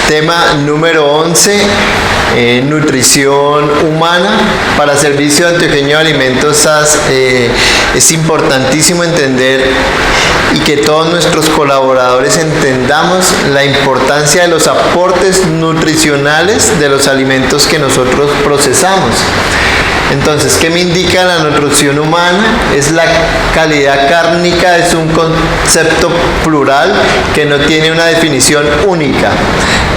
Tema número 11, nutrición humana. Para Servicio Antioqueño de Alimentos SAS es importantísimo entender y que todos nuestros colaboradores entendamos la importancia de los aportes nutricionales de los alimentos que nosotros procesamos. Entonces, ¿qué me indica la nutrición humana? Es la calidad cárnica, es un concepto plural que no tiene una definición única.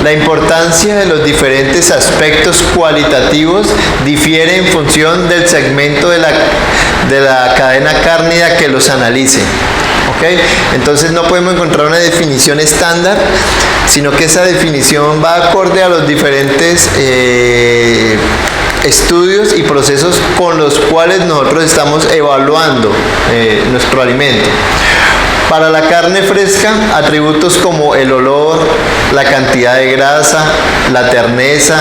La importancia de los diferentes aspectos cualitativos difiere en función del segmento de la cadena cárnica que los analice. ¿Okay? Entonces no podemos encontrar una definición estándar, sino que esa definición va acorde a los diferentes estudios y procesos con los cuales nosotros estamos evaluando nuestro alimento. Para la carne fresca, atributos como el olor, la cantidad de grasa, la terneza,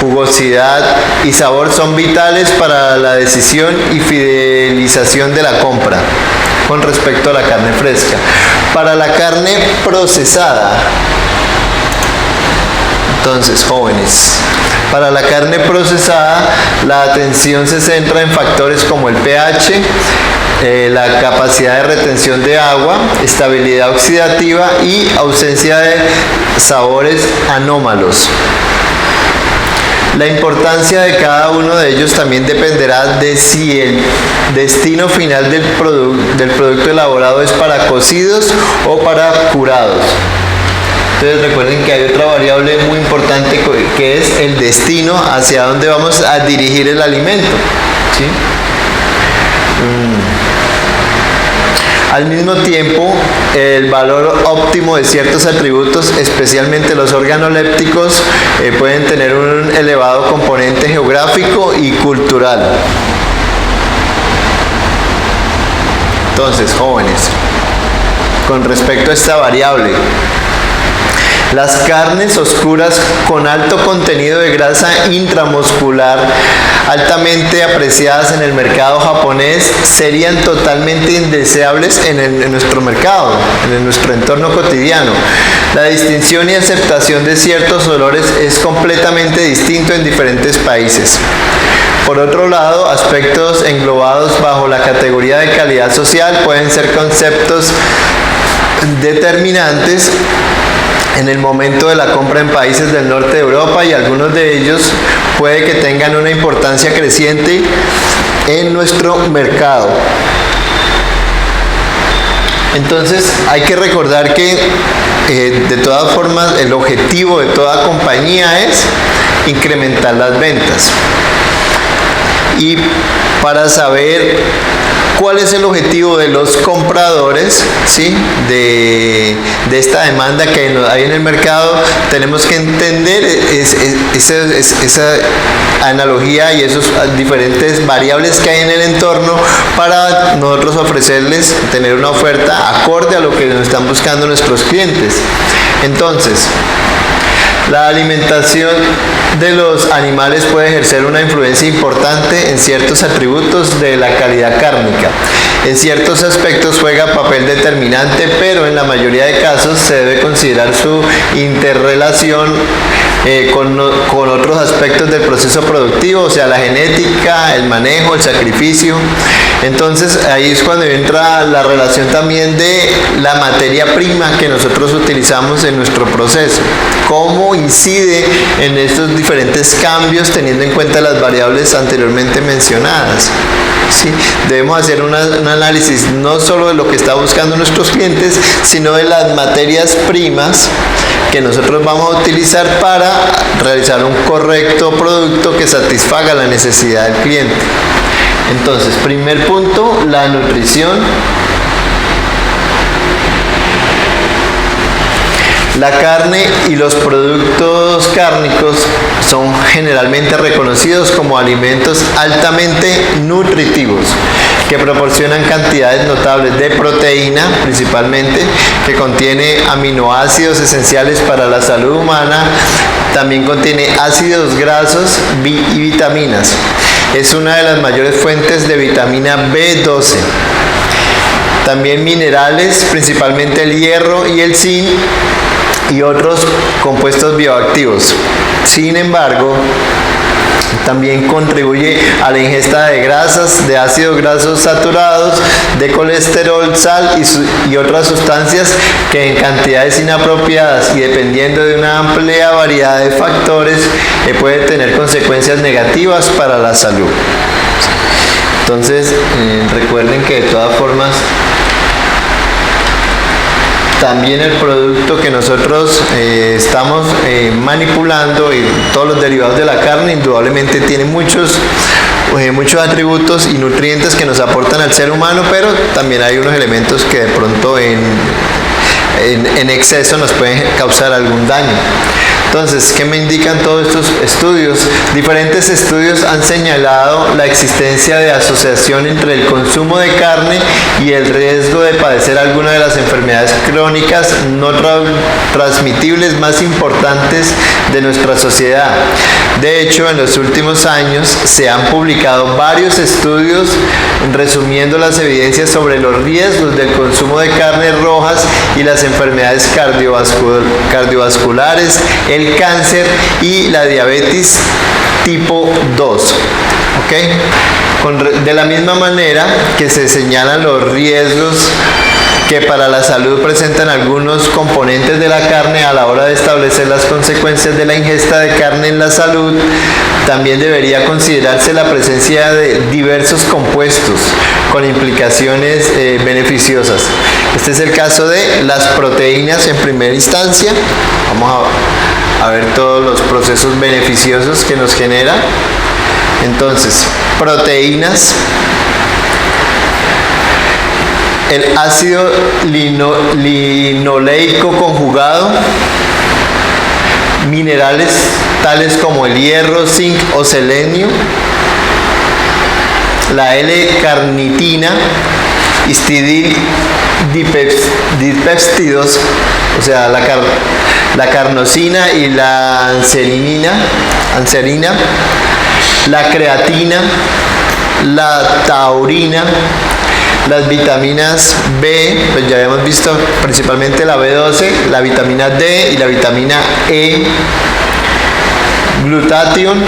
jugosidad y sabor son vitales para la decisión y fidelización de la compra con respecto a la carne fresca. Para la carne procesada, entonces, jóvenes, para la carne procesada, la atención se centra en factores como el pH, la capacidad de retención de agua, estabilidad oxidativa y ausencia de sabores anómalos. La importancia de cada uno de ellos también dependerá de si el destino final del producto elaborado es para cocidos o para curados. Entonces recuerden que hay otra variable muy importante que es el destino, hacia dónde vamos a dirigir el alimento, ¿sí? Al mismo tiempo, el valor óptimo de ciertos atributos, especialmente los organolépticos, pueden tener un elevado componente geográfico y cultural. Entonces, jóvenes, con respecto a esta variable, las carnes oscuras con alto contenido de grasa intramuscular, altamente apreciadas en el mercado japonés, serían totalmente indeseables en nuestro mercado, en nuestro entorno cotidiano. La distinción y aceptación de ciertos olores es completamente distinto en diferentes países. Por otro lado, aspectos englobados bajo la categoría de calidad social pueden ser conceptos determinantes en el momento de la compra en países del norte de Europa, y algunos de ellos puede que tengan una importancia creciente en nuestro mercado. Entonces hay que recordar que de todas formas el objetivo de toda compañía es incrementar las ventas. Y para saber cuál es el objetivo de los compradores, ¿sí?, de esta demanda que hay en el mercado, tenemos que entender esa analogía y esas diferentes variables que hay en el entorno para nosotros ofrecerles, tener una oferta acorde a lo que nos están buscando nuestros clientes. Entonces, la alimentación de los animales puede ejercer una influencia importante en ciertos atributos de la calidad cárnica. En ciertos aspectos juega papel determinante, pero en la mayoría de casos se debe considerar su interrelación con otros aspectos del proceso productivo, o sea, la genética, el manejo, el sacrificio. Entonces ahí es cuando entra la relación también de la materia prima que nosotros utilizamos en nuestro proceso, cómo incide en estos diferentes cambios teniendo en cuenta las variables anteriormente mencionadas. ¿Sí? Debemos hacer un análisis no solo de lo que está buscando nuestros clientes, sino de las materias primas que nosotros vamos a utilizar para realizar un correcto producto que satisfaga la necesidad del cliente. Entonces, primer punto, la nutrición. La carne y los productos cárnicos son generalmente reconocidos como alimentos altamente nutritivos, que proporcionan cantidades notables de proteína, principalmente, que contiene aminoácidos esenciales para la salud humana. También contiene ácidos grasos y vitaminas. Es una de las mayores fuentes de vitamina B12. También minerales, principalmente el hierro y el zinc, y otros compuestos bioactivos. Sin embargo, también contribuye a la ingesta de grasas, de ácidos grasos saturados, de colesterol, sal y otras sustancias que en cantidades inapropiadas y dependiendo de una amplia variedad de factores puede tener consecuencias negativas para la salud. Entonces, recuerden que de todas formas también el producto que nosotros estamos manipulando y todos los derivados de la carne indudablemente tienen muchos atributos y nutrientes que nos aportan al ser humano, pero también hay unos elementos que de pronto en exceso nos pueden causar algún daño. Entonces, ¿qué me indican todos estos estudios? Diferentes estudios han señalado la existencia de asociación entre el consumo de carne y el riesgo de padecer alguna de las enfermedades crónicas no transmitibles más importantes de nuestra sociedad. De hecho, en los últimos años se han publicado varios estudios resumiendo las evidencias sobre los riesgos del consumo de carnes rojas y las enfermedades cardiovasculares, el cáncer y la diabetes tipo 2. De la misma manera que se señalan los riesgos que para la salud presentan algunos componentes de la carne a la hora de establecer las consecuencias de la ingesta de carne en la salud, también debería considerarse la presencia de diversos compuestos con implicaciones beneficiosas. Este es el caso de las proteínas en primera instancia. Vamos a ver todos los procesos beneficiosos que nos genera. Entonces, proteínas, el ácido linoleico conjugado, minerales tales como el hierro, zinc o selenio, la L-carnitina, histidipéptidos, o sea, la carnosina y la anserina, la creatina, la taurina, las vitaminas B, pues ya habíamos visto principalmente la B12, la vitamina D y la vitamina E, glutatión,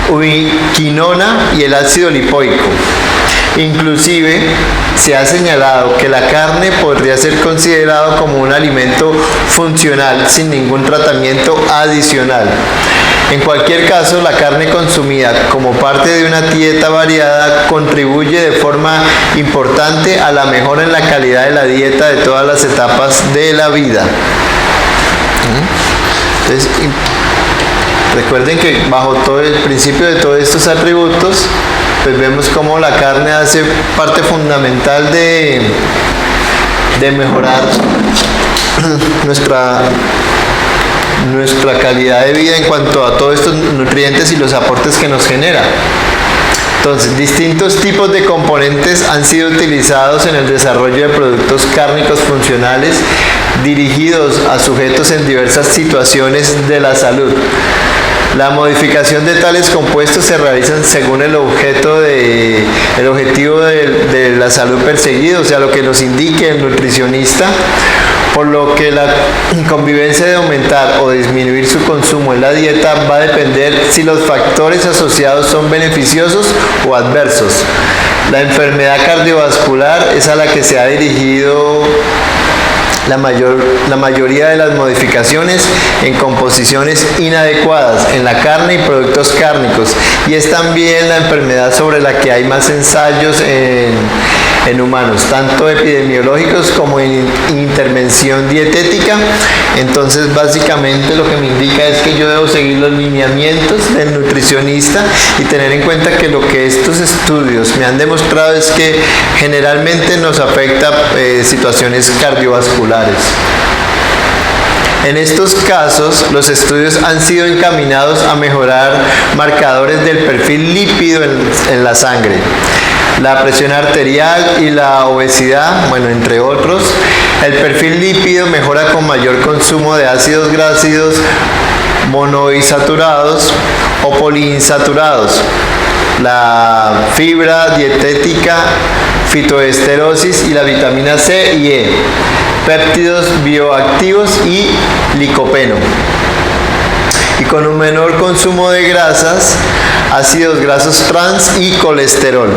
ubiquinona y el ácido lipoico. Inclusive se ha señalado que la carne podría ser considerado como un alimento funcional sin ningún tratamiento adicional. En cualquier caso, la carne consumida como parte de una dieta variada contribuye de forma importante a la mejora en la calidad de la dieta de todas las etapas de la vida. Entonces, recuerden que bajo todo el principio de todos estos atributos, pues vemos cómo la carne hace parte fundamental de mejorar nuestra calidad de vida en cuanto a todos estos nutrientes y los aportes que nos genera. Entonces, distintos tipos de componentes han sido utilizados en el desarrollo de productos cárnicos funcionales dirigidos a sujetos en diversas situaciones de la salud. La modificación de tales compuestos se realizan según el objetivo de la salud perseguido, o sea, lo que nos indique el nutricionista, por lo que la convivencia de aumentar o disminuir su consumo en la dieta va a depender si los factores asociados son beneficiosos o adversos. La enfermedad cardiovascular es a la que se ha dirigido la mayoría de las modificaciones en composiciones inadecuadas en la carne y productos cárnicos, y es también la enfermedad sobre la que hay más ensayos en humanos, tanto epidemiológicos como en intervención dietética. Entonces, básicamente lo que me indica es que yo debo seguir los lineamientos del nutricionista y tener en cuenta que lo que estos estudios me han demostrado es que generalmente nos afecta situaciones cardiovasculares. En estos casos, los estudios han sido encaminados a mejorar marcadores del perfil lípido en la sangre, la presión arterial y la obesidad, bueno, entre otros. El perfil lípido mejora con mayor consumo de ácidos grasos monoinsaturados o poliinsaturados, la fibra dietética, fitoesterosis y la vitamina C y E. péptidos bioactivos y licopeno. Y con un menor consumo de grasas, ácidos grasos trans y colesterol.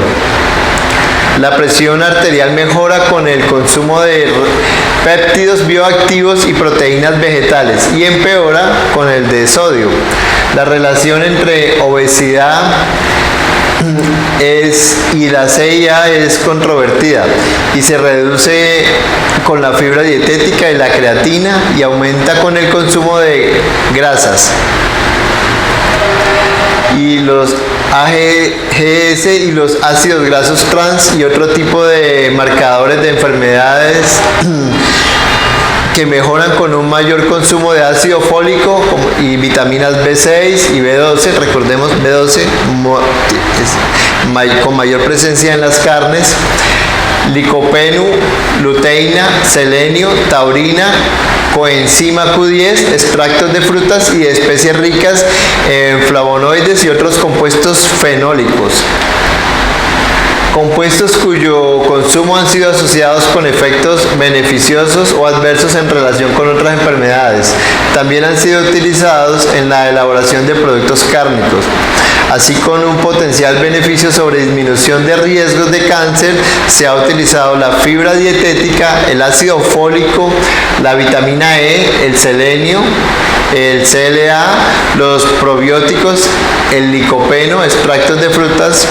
La presión arterial mejora con el consumo de péptidos bioactivos y proteínas vegetales y empeora con el de sodio. La relación entre obesidad y la CIA es controvertida y se reduce con la fibra dietética y la creatina y aumenta con el consumo de grasas. Y los AGS y los ácidos grasos trans y otro tipo de marcadores de enfermedades que mejoran con un mayor consumo de ácido fólico y vitaminas B6 y B12. Recordemos, B12 con mayor presencia en las carnes, licopeno, luteína, selenio, taurina, coenzima Q10, extractos de frutas y de especies ricas en flavonoides y otros compuestos fenólicos. Compuestos cuyo consumo han sido asociados con efectos beneficiosos o adversos en relación con otras enfermedades. También han sido utilizados en la elaboración de productos cárnicos. Así, con un potencial beneficio sobre disminución de riesgos de cáncer, se ha utilizado la fibra dietética, el ácido fólico, la vitamina E, el selenio, el CLA, los probióticos, el licopeno, extractos de frutas.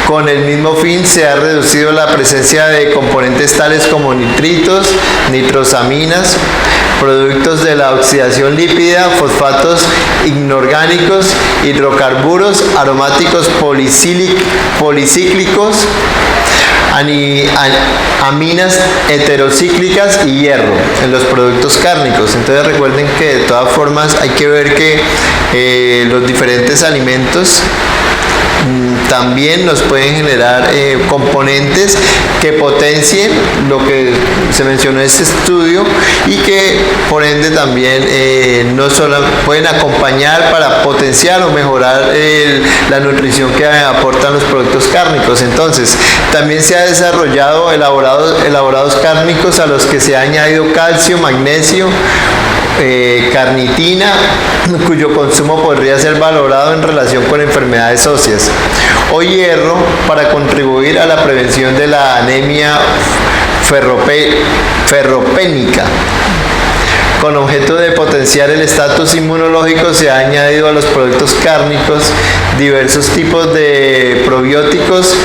Con el mismo fin se ha reducido la presencia de componentes tales como nitritos, nitrosaminas, productos de la oxidación lípida, fosfatos inorgánicos, hidrocarburos aromáticos policíclicos, aminas heterocíclicas y hierro en los productos cárnicos. Entonces recuerden que de todas formas hay que ver que los diferentes alimentos también nos pueden generar componentes que potencien lo que se mencionó en este estudio y que por ende también no solo pueden acompañar para potenciar o mejorar la nutrición que aportan los productos cárnicos. Entonces también se ha desarrollado elaborados cárnicos a los que se ha añadido calcio, magnesio, carnitina, cuyo consumo podría ser valorado en relación con enfermedades óseas, o hierro para contribuir a la prevención de la anemia ferropénica. Con objeto de potenciar el estatus inmunológico, se ha añadido a los productos cárnicos diversos tipos de probióticos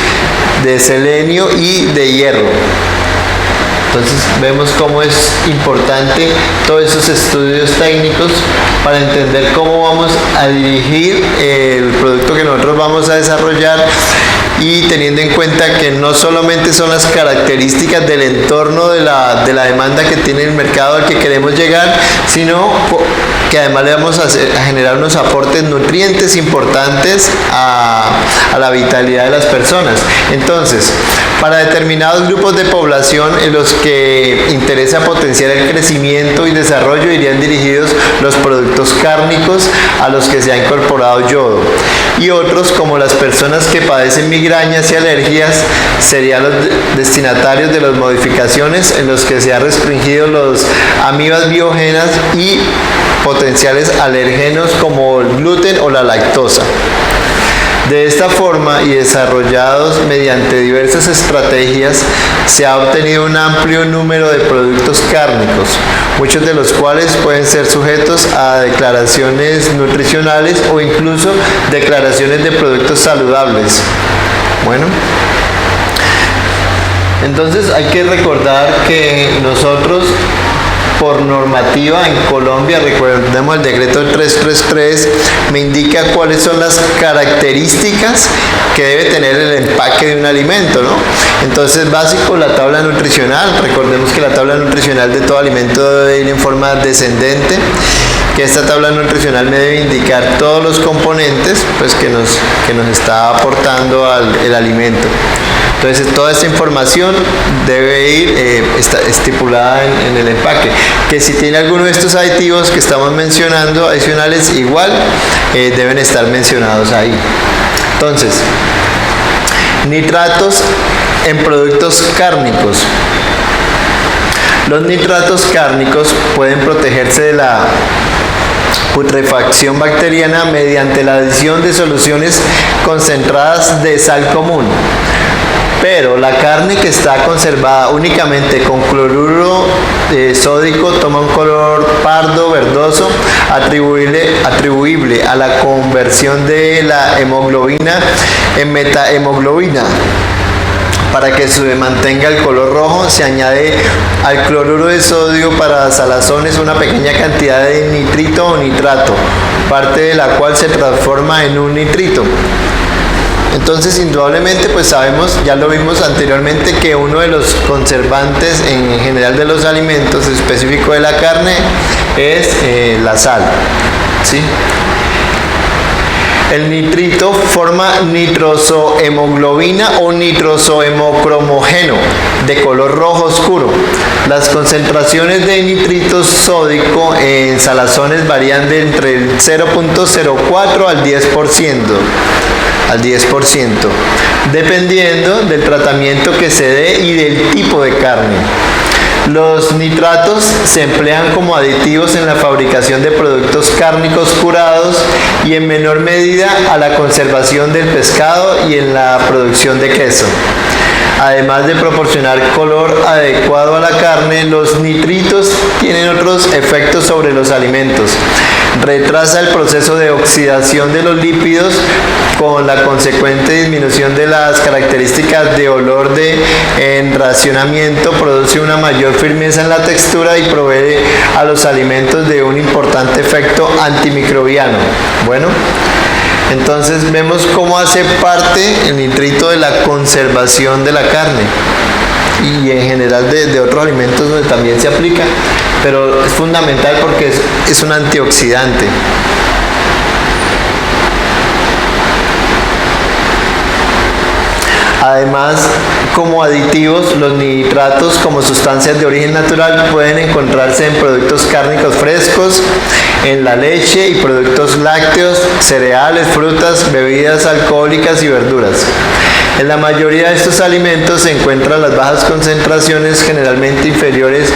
de selenio y de hierro. Entonces vemos cómo es importante todos esos estudios técnicos para entender cómo vamos a dirigir el producto que nosotros vamos a desarrollar, y teniendo en cuenta que no solamente son las características del entorno de la demanda que tiene el mercado al que queremos llegar, sino que además le vamos a generar unos aportes nutrientes importantes a la vitalidad de las personas. Entonces, para determinados grupos de población en los que interesa potenciar el crecimiento y desarrollo, irían dirigidos los productos cárnicos a los que se ha incorporado yodo, y otros, como las personas que padecen migrañas y alergias, serían los destinatarios de las modificaciones en los que se ha restringido los amibas biogénas y potenciales alergenos como el gluten o la lactosa. De esta forma, y desarrollados mediante diversas estrategias, se ha obtenido un amplio número de productos cárnicos, muchos de los cuales pueden ser sujetos a declaraciones nutricionales o incluso declaraciones de productos saludables. Bueno, entonces hay que recordar que nosotros, por normativa en Colombia, recordemos el decreto 333, me indica cuáles son las características que debe tener el empaque de un alimento, ¿no? Entonces, básico, la tabla nutricional. Recordemos que la tabla nutricional de todo alimento debe ir en forma descendente, que esta tabla nutricional me debe indicar todos los componentes pues, que nos está aportando el alimento. Entonces, toda esta información debe ir estipulada en el empaque. Que si tiene alguno de estos aditivos que estamos mencionando adicionales, igual deben estar mencionados ahí. Entonces, nitratos en productos cárnicos. Los nitratos cárnicos pueden protegerse de la putrefacción bacteriana mediante la adición de soluciones concentradas de sal común. Pero la carne que está conservada únicamente con cloruro sódico toma un color pardo verdoso atribuible a la conversión de la hemoglobina en metahemoglobina. Para que se mantenga el color rojo, se añade al cloruro de sodio para salazones una pequeña cantidad de nitrito o nitrato, parte de la cual se transforma en un nitrito. Entonces, indudablemente, pues sabemos, ya lo vimos anteriormente, que uno de los conservantes en general de los alimentos, específico de la carne, es la sal, ¿sí? El nitrito forma nitrosohemoglobina o nitrosohemocromogeno de color rojo oscuro. Las concentraciones de nitrito sódico en salazones varían de entre el 0.04 al 10%, dependiendo del tratamiento que se dé y del tipo de carne. Los nitratos se emplean como aditivos en la fabricación de productos cárnicos curados y en menor medida a la conservación del pescado y en la producción de queso. Además de proporcionar color adecuado a la carne, los nitritos tienen otros efectos sobre los alimentos. Retrasa el proceso de oxidación de los lípidos con la consecuente disminución de las características de olor de enracionamiento, produce una mayor firmeza en la textura y provee a los alimentos de un importante efecto antimicrobiano. Bueno, entonces vemos cómo hace parte el nitrito de la conservación de la carne y en general de otros alimentos donde también se aplica, pero es fundamental porque es un antioxidante. Además, como aditivos, los nitratos como sustancias de origen natural pueden encontrarse en productos cárnicos frescos, en la leche y productos lácteos, cereales, frutas, bebidas alcohólicas y verduras. En la mayoría de estos alimentos se encuentran las bajas concentraciones, generalmente inferiores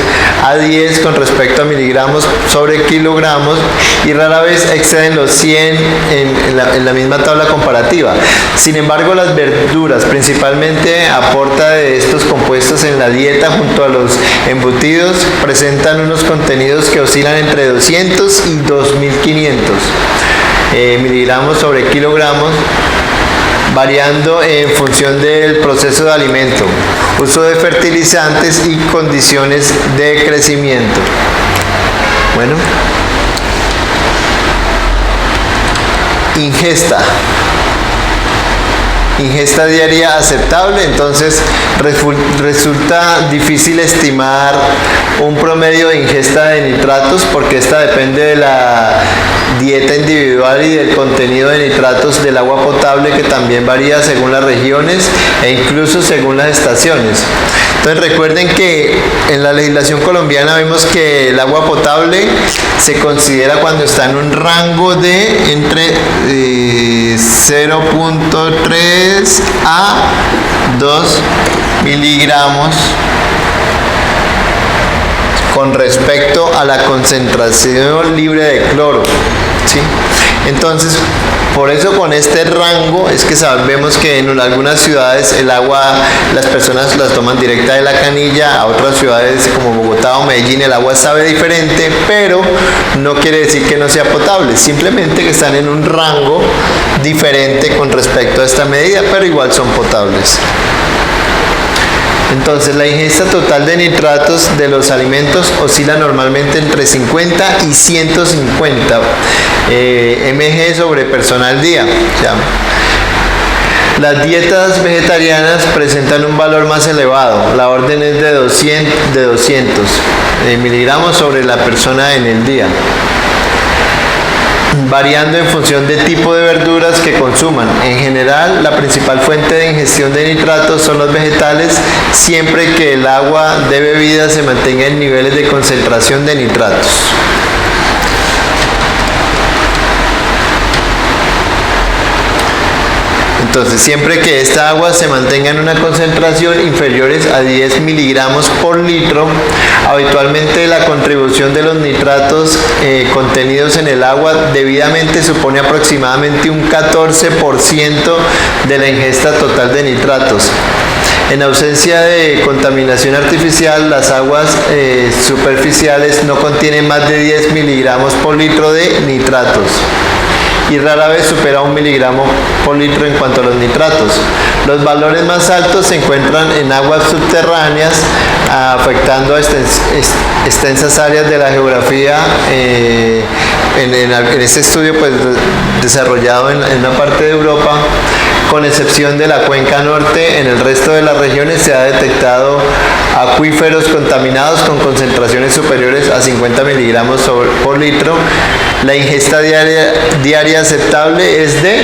a 10 con respecto a miligramos sobre kilogramos, y rara vez exceden los 100 en la misma tabla comparativa. Sin embargo, las verduras, principalmente a porta de estos compuestos en la dieta junto a los embutidos, presentan unos contenidos que oscilan entre 200 y 2500 miligramos sobre kilogramos, variando en función del proceso de alimento, uso de fertilizantes y condiciones de crecimiento. Bueno, ingesta diaria aceptable. Entonces resulta difícil estimar un promedio de ingesta de nitratos porque esta depende de la dieta individual y del contenido de nitratos del agua potable, que también varía según las regiones e incluso según las estaciones. Entonces recuerden que en la legislación colombiana vemos que el agua potable se considera cuando está en un rango de entre 0.3 a 2 miligramos con respecto a la concentración libre de cloro, ¿sí? Entonces, por eso con este rango es que sabemos que en algunas ciudades el agua las personas las toman directa de la canilla, a otras ciudades como Bogotá o Medellín el agua sabe diferente, pero no quiere decir que no sea potable, simplemente que están en un rango diferente con respecto a esta medida, pero igual son potables. Entonces, la ingesta total de nitratos de los alimentos oscila normalmente entre 50 y 150 mg sobre persona al día. Las dietas vegetarianas presentan un valor más elevado. La orden es de 200 miligramos sobre la persona en el día, variando en función del tipo de verduras que consuman. En general, la principal fuente de ingestión de nitratos son los vegetales, siempre que el agua de bebida se mantenga en niveles de concentración de nitratos. Entonces, siempre que esta agua se mantenga en una concentración inferiores a 10 miligramos por litro, habitualmente la contribución de los nitratos contenidos en el agua debidamente supone aproximadamente un 14% de la ingesta total de nitratos. En ausencia de contaminación artificial, las aguas superficiales no contienen más de 10 miligramos por litro de nitratos y rara vez supera 1 miligramo por litro en cuanto a los nitratos. Los valores más altos se encuentran en aguas subterráneas, afectando a extensas áreas de la geografía. En este estudio pues, desarrollado en una parte de Europa, con excepción de la cuenca norte, en el resto de las regiones se ha detectado acuíferos contaminados con concentraciones superiores a 50 miligramos por litro. La ingesta diaria aceptable es de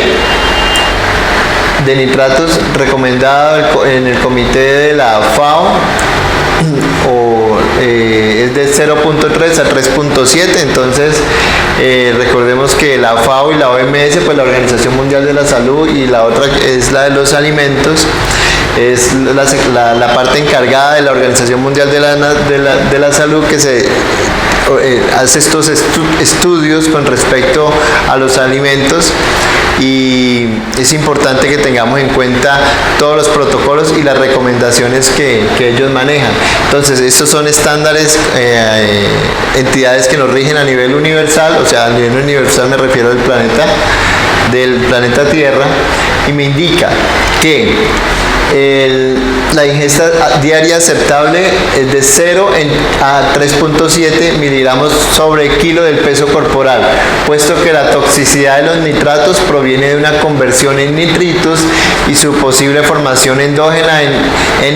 nitratos recomendada en el comité de la FAO es de 0.3 a 3.7. Entonces recordemos que la FAO y la OMS, pues la Organización Mundial de la Salud, y la otra es la de los alimentos, es la parte encargada de la Organización Mundial de la Salud, que se hace estos estudios con respecto a los alimentos, y es importante que tengamos en cuenta todos los protocolos y las recomendaciones que ellos manejan. Entonces, estos son estándares, entidades que nos rigen a nivel universal, o sea, a nivel universal me refiero del planeta Tierra, y me indica que la ingesta diaria aceptable es de 0 a 3.7 miligramos sobre kilo del peso corporal, puesto que la toxicidad de los nitratos proviene de una conversión en nitritos y su posible formación endógena en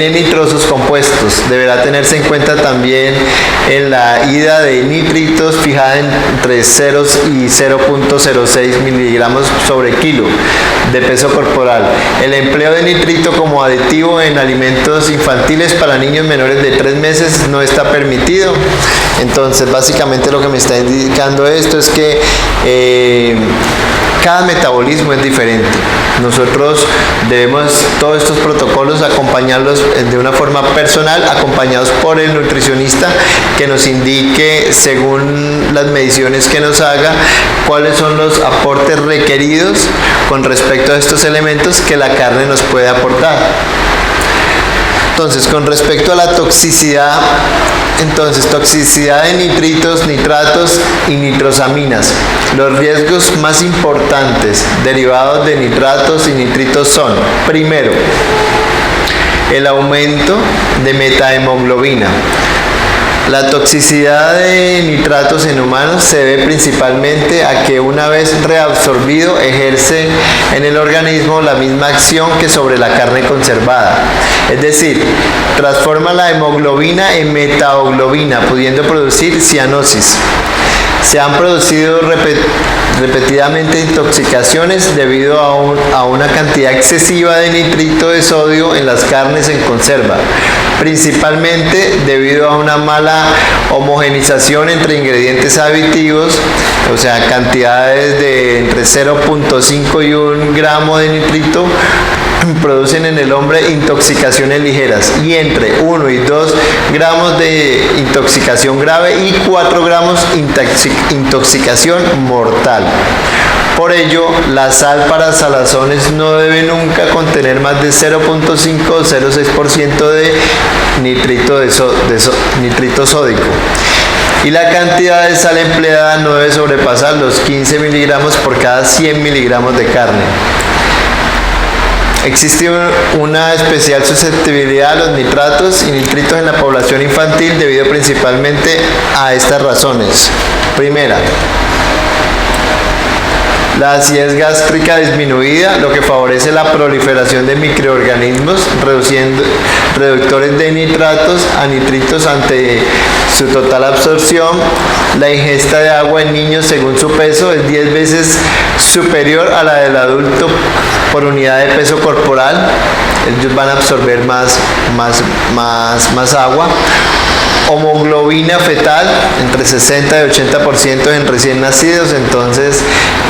N-nitrosos compuestos. Deberá tenerse en cuenta también en la ida de nitritos fijada entre 0 y 0.06 miligramos sobre kilo de peso corporal. El empleo de nitrito como aditivo en alimentos infantiles para niños menores de 3 meses no está permitido. Entonces, básicamente lo que me está indicando esto es que cada metabolismo es diferente. Nosotros debemos todos estos protocolos acompañarlos de una forma personal, acompañados por el nutricionista, que nos indique, según las mediciones que nos haga, cuáles son los aportes requeridos con respecto a estos elementos que la carne nos puede aportar. Entonces, con respecto a la toxicidad, toxicidad de nitritos, nitratos y nitrosaminas. Los riesgos más importantes derivados de nitratos y nitritos son: primero, el aumento de metahemoglobina. La toxicidad de nitratos en humanos se debe principalmente a que, una vez reabsorbido, ejerce en el organismo la misma acción que sobre la carne conservada. Es decir, transforma la hemoglobina en metaoglobina, pudiendo producir cianosis. Se han producido repetidamente intoxicaciones debido a una cantidad excesiva de nitrito de sodio en las carnes en conserva, principalmente debido a una mala homogenización entre ingredientes aditivos, o sea, cantidades de entre 0.5 y 1 gramo de nitrito producen en el hombre intoxicaciones ligeras, y entre 1 y 2 gramos de intoxicación grave y 4 gramos intoxicación mortal. Por ello, la sal para salazones no debe nunca contener más de 0.5 o 0.6% de nitrito sódico. Y la cantidad de sal empleada no debe sobrepasar los 15 miligramos por cada 100 miligramos de carne. Existe una especial susceptibilidad a los nitratos y nitritos en la población infantil debido principalmente a estas razones. Primera, la acidez gástrica disminuida, lo que favorece la proliferación de microorganismos, reductores de nitratos a nitritos ante su total absorción. La ingesta de agua en niños según su peso es 10 veces superior a la del adulto por unidad de peso corporal. Ellos van a absorber más agua. hemoglobina fetal entre 60 y 80% en recién nacidos, entonces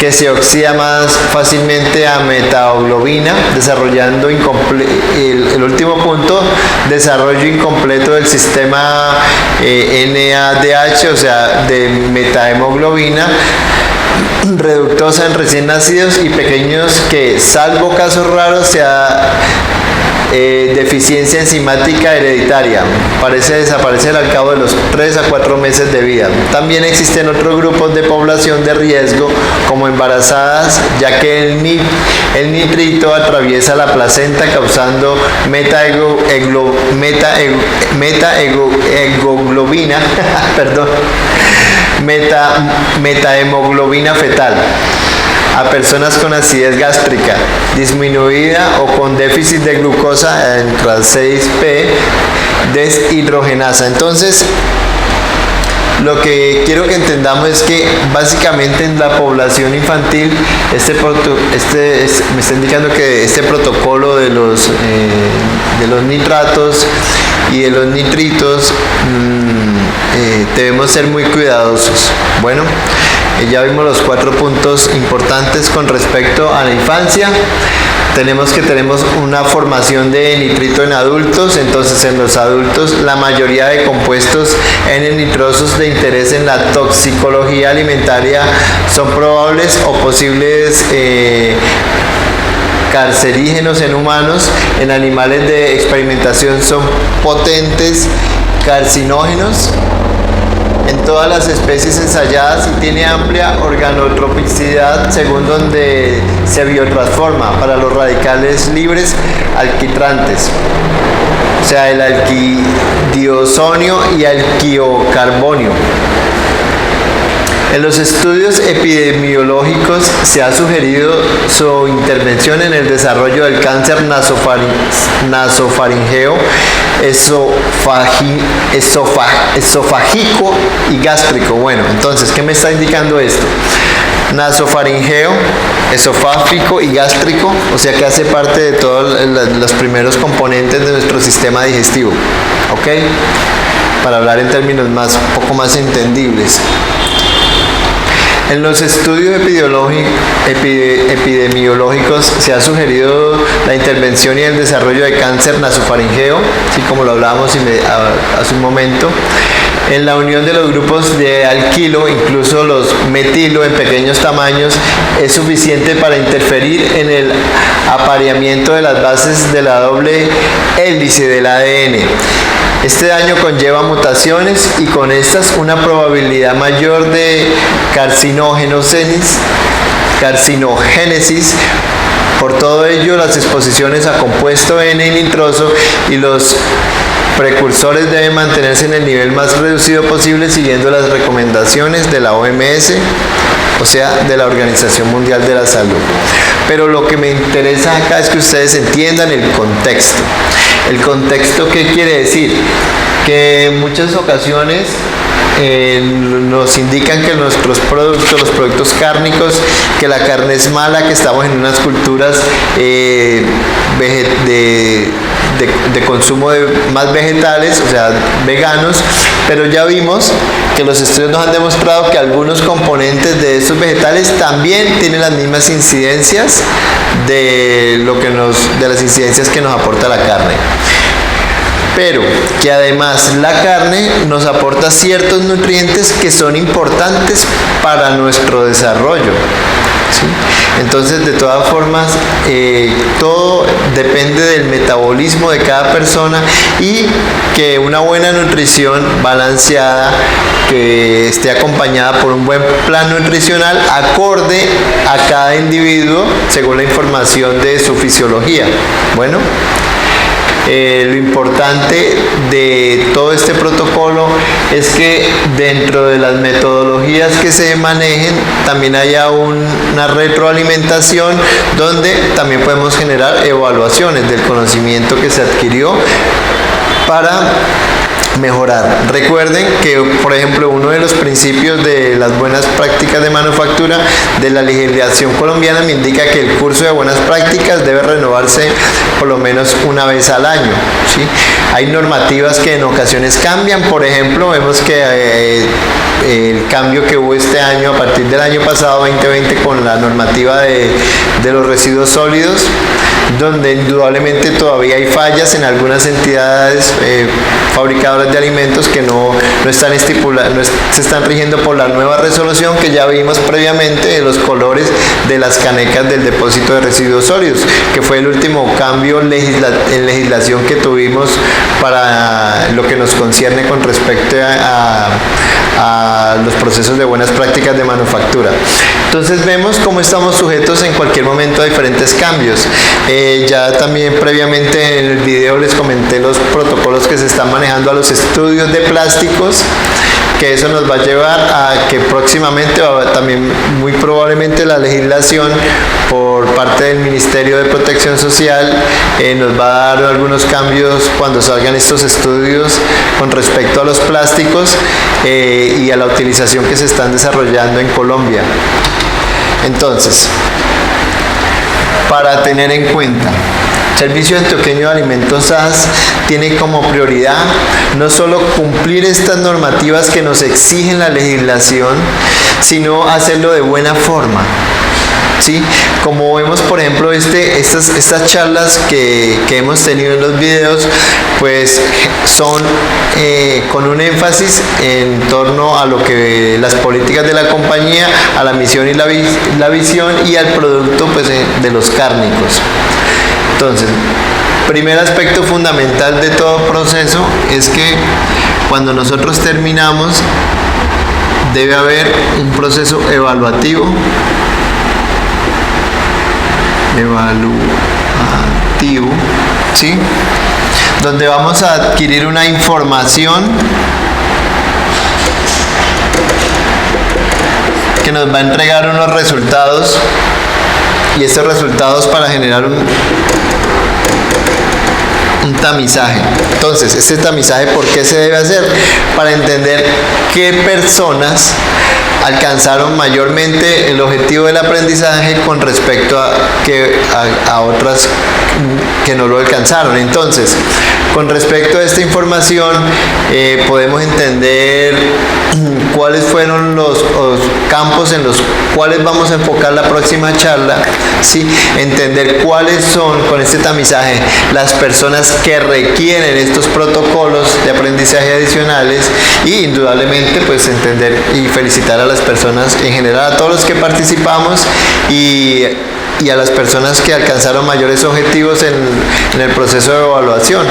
que se oxida más fácilmente a metahemoglobina, desarrollando el último punto, desarrollo incompleto del sistema NADH, o sea, de metahemoglobina reductosa en recién nacidos y pequeños que, salvo casos raros, sea deficiencia enzimática hereditaria. Parece desaparecer al cabo de los 3 a 4 meses de vida. También existen otros grupos de población de riesgo, como embarazadas, ya que el nitrito atraviesa la placenta causando metahemoglobina perdón, metahemoglobina fetal a personas con acidez gástrica disminuida o con déficit de glucosa en clase 6P deshidrogenasa. Entonces, lo que quiero que entendamos es que básicamente en la población infantil me está indicando que este protocolo de los nitratos y de los nitritos debemos ser muy cuidadosos. Bueno, ya vimos los 4 puntos importantes con respecto a la infancia. Tenemos una formación de nitrito en adultos, entonces en los adultos la mayoría de compuestos N-nitrosos de interés en la toxicología alimentaria son probables o posibles cancerígenos en humanos. En animales de experimentación son potentes carcinógenos en todas las especies ensayadas y tiene amplia organotropicidad según donde se biotransforma para los radicales libres alquitrantes, o sea, el alquidiosonio y alquilocarbonio. En los estudios epidemiológicos se ha sugerido su intervención en el desarrollo del cáncer nasofaringeo, esofágico y gástrico. Bueno, entonces, ¿qué me está indicando esto? Nasofaringeo, esofágico y gástrico, o sea que hace parte de todos los primeros componentes de nuestro sistema digestivo, ¿ok? Para hablar en términos un poco más entendibles. En los estudios epidemiológicos se ha sugerido la intervención y el desarrollo de cáncer nasofaringeo, así como lo hablábamos hace un momento. En la unión de los grupos de alquilo, incluso los metilo en pequeños tamaños, es suficiente para interferir en el apareamiento de las bases de la doble hélice del ADN. Este daño conlleva mutaciones y con estas una probabilidad mayor de carcinogénesis. Por todo ello, las exposiciones a compuesto N-nitroso y los precursores deben mantenerse en el nivel más reducido posible siguiendo las recomendaciones de la OMS, o sea, de la Organización Mundial de la Salud. Pero lo que me interesa acá es que ustedes entiendan el contexto. ¿El contexto qué quiere decir? Que en muchas ocasiones nos indican que nuestros productos, los productos cárnicos, que la carne es mala, que estamos en unas culturas de consumo de más vegetales, o sea, veganos, pero ya vimos que los estudios nos han demostrado que algunos componentes de estos vegetales también tienen las mismas incidencias de las incidencias que nos aporta la carne. Pero que además la carne nos aporta ciertos nutrientes que son importantes para nuestro desarrollo, ¿sí? Entonces, de todas formas, todo depende del metabolismo de cada persona y que una buena nutrición balanceada, que esté acompañada por un buen plan nutricional acorde a cada individuo según la información de su fisiología. Bueno, lo importante de todo este protocolo es que dentro de las metodologías que se manejen también haya una retroalimentación donde también podemos generar evaluaciones del conocimiento que se adquirió para mejorar. Recuerden que, por ejemplo, uno de los principios de las buenas prácticas de manufactura de la legislación colombiana me indica que el curso de buenas prácticas debe renovarse por lo menos una vez al año, ¿sí? Hay normativas que en ocasiones cambian. Por ejemplo, vemos que el cambio que hubo este año, a partir del año pasado 2020, con la normativa de los residuos sólidos, donde indudablemente todavía hay fallas en algunas entidades fabricadoras de alimentos que no están estipuladas, no se están rigiendo por la nueva resolución que ya vimos previamente de los colores de las canecas del depósito de residuos sólidos, que fue el último cambio en legislación que tuvimos para lo que nos concierne con respecto a los procesos de buenas prácticas de manufactura. Entonces vemos cómo estamos sujetos en cualquier momento a diferentes cambios. Ya también previamente en el video les comenté los protocolos que se están manejando a los estudios de plásticos, que eso nos va a llevar a que próximamente, también muy probablemente, la legislación por parte del Ministerio de Protección Social nos va a dar algunos cambios cuando salgan estos estudios con respecto a los plásticos y a la utilización que se están desarrollando en Colombia. Entonces, para tener en cuenta, Servicio Antioqueño de Alimentos SAS tiene como prioridad no solo cumplir estas normativas que nos exigen la legislación, sino hacerlo de buena forma. ¿Sí? Como vemos, por ejemplo, estas charlas que hemos tenido en los videos, pues son con un énfasis en torno a lo que las políticas de la compañía, a la misión y la visión, y al producto, pues, de los cárnicos. Entonces, primer aspecto fundamental de todo proceso es que cuando nosotros terminamos debe haber un proceso evaluativo, ¿sí? Donde vamos a adquirir una información que nos va a entregar unos resultados, y estos resultados para generar un tamizaje. Entonces, este tamizaje, ¿por qué se debe hacer? Para entender qué personas alcanzaron mayormente el objetivo del aprendizaje con respecto a otras que no lo alcanzaron. Entonces, con respecto a esta información, podemos entender cuáles fueron los campos en los cuales vamos a enfocar la próxima charla, ¿sí? Entender cuáles son, con este tamizaje, las personas que requieren estos protocolos de aprendizaje adicionales, y indudablemente, pues, entender y felicitar a las personas en general, a todos los que participamos, y a las personas que alcanzaron mayores objetivos en el proceso de evaluación.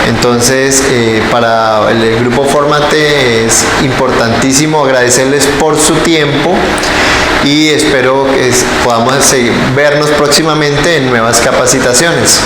Entonces, para el grupo Fórmate es importantísimo agradecerles por su tiempo, y espero que podamos vernos próximamente en nuevas capacitaciones.